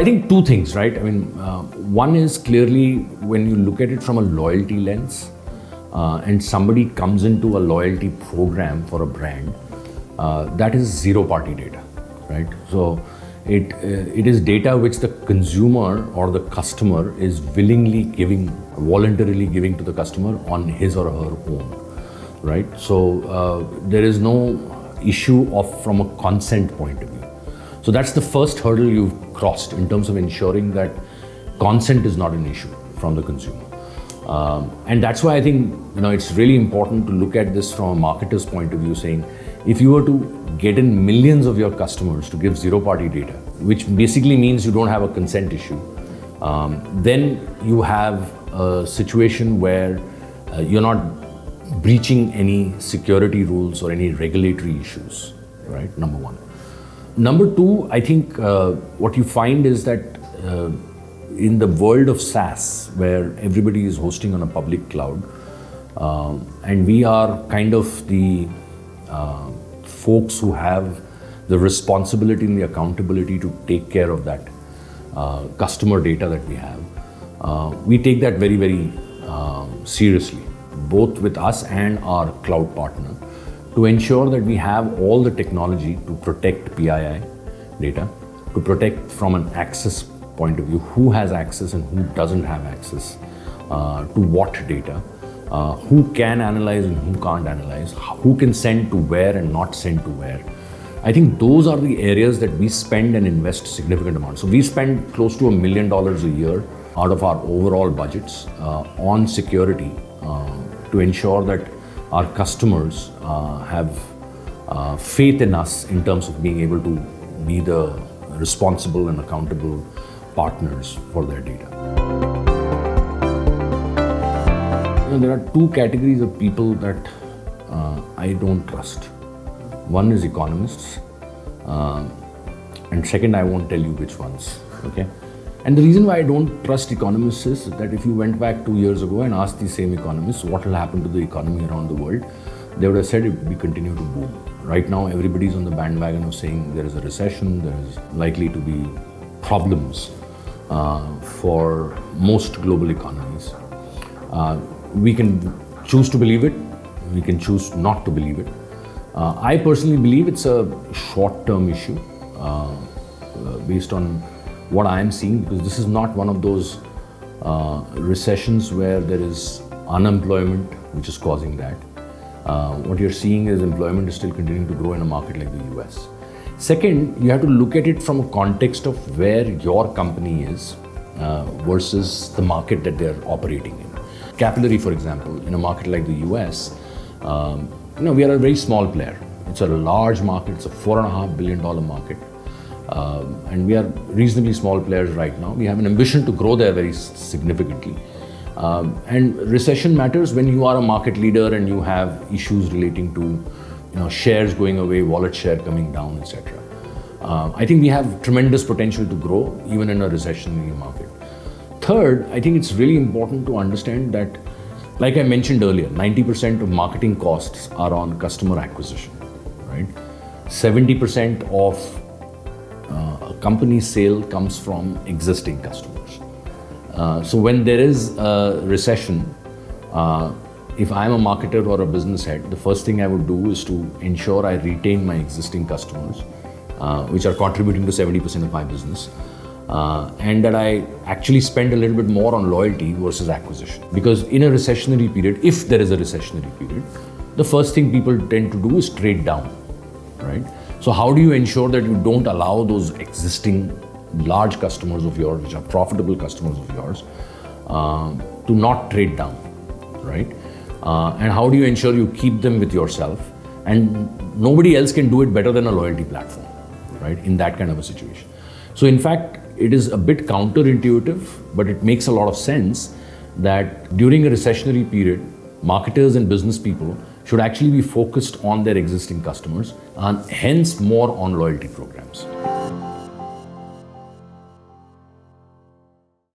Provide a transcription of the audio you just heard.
think two things, right? I mean, one is clearly when you look at it from a loyalty lens, and somebody comes into a loyalty program for a brand, that is zero-party data, right? So it is data which the consumer or the customer is willingly giving, voluntarily giving to the customer on his or her own, right? So there is no issue from a consent point of view. So that's the first hurdle you've crossed in terms of ensuring that consent is not an issue from the consumer. And that's why I think it's really important to look at this from a marketer's point of view, saying if you were to get in millions of your customers to give zero-party data, which basically means you don't have a consent issue, then you have a situation where you're not breaching any security rules or any regulatory issues, right? Number one. Number two, I think what you find is that in the world of SaaS, where everybody is hosting on a public cloud, and we are kind of the folks who have the responsibility and the accountability to take care of that customer data that we have, we take that very, very seriously, both with us and our cloud partner, to ensure that we have all the technology to protect PII data, to protect from an access point of view, who has access and who doesn't have access to what data, who can analyze and who can't analyze, who can send to where and not send to where. I think those are the areas that we spend and invest significant amounts. So we spend close to $1 million a year out of our overall budgets on security to ensure that our customers have faith in us in terms of being able to be the responsible and accountable partners for their data. There are two categories of people that I don't trust. One is economists, and second, I won't tell you which ones, okay? And the reason why I don't trust economists is that if you went back 2 years ago and asked these same economists what will happen to the economy around the world, they would have said we continue to boom. Right now, everybody's on the bandwagon of saying there is a recession, there is likely to be problems for most global economies. We can choose to believe it, we can choose not to believe it. I personally believe it's a short-term issue based on what I am seeing, because this is not one of those recessions where there is unemployment which is causing that. What you're seeing is employment is still continuing to grow in a market like the US. Second, you have to look at it from a context of where your company is versus the market that they're operating in. Capillary, for example, in a market like the US, we are a very small player. It's a large market, it's a $4.5 billion market. And we are reasonably small players right now. We have an ambition to grow there very significantly. And recession matters when you are a market leader and you have issues relating to shares going away, wallet share coming down, etc. I think we have tremendous potential to grow even in a recessionary market. Third, I think it's really important to understand that, like I mentioned earlier, 90% of marketing costs are on customer acquisition, right? 70% of a company's sale comes from existing customers. So when there is a recession, if I'm a marketer or a business head, the first thing I would do is to ensure I retain my existing customers, which are contributing to 70% of my business, and that I actually spend a little bit more on loyalty versus acquisition. Because in a recessionary period, if there is a recessionary period, the first thing people tend to do is trade down, right? So how do you ensure that you don't allow those existing large customers of yours, which are profitable customers of yours, to not trade down, right? And how do you ensure you keep them with yourself? And nobody else can do it better than a loyalty platform, right? In that kind of a situation. So in fact, it is a bit counterintuitive, but it makes a lot of sense that during a recessionary period, marketers and business people should actually be focused on their existing customers and hence more on loyalty programs.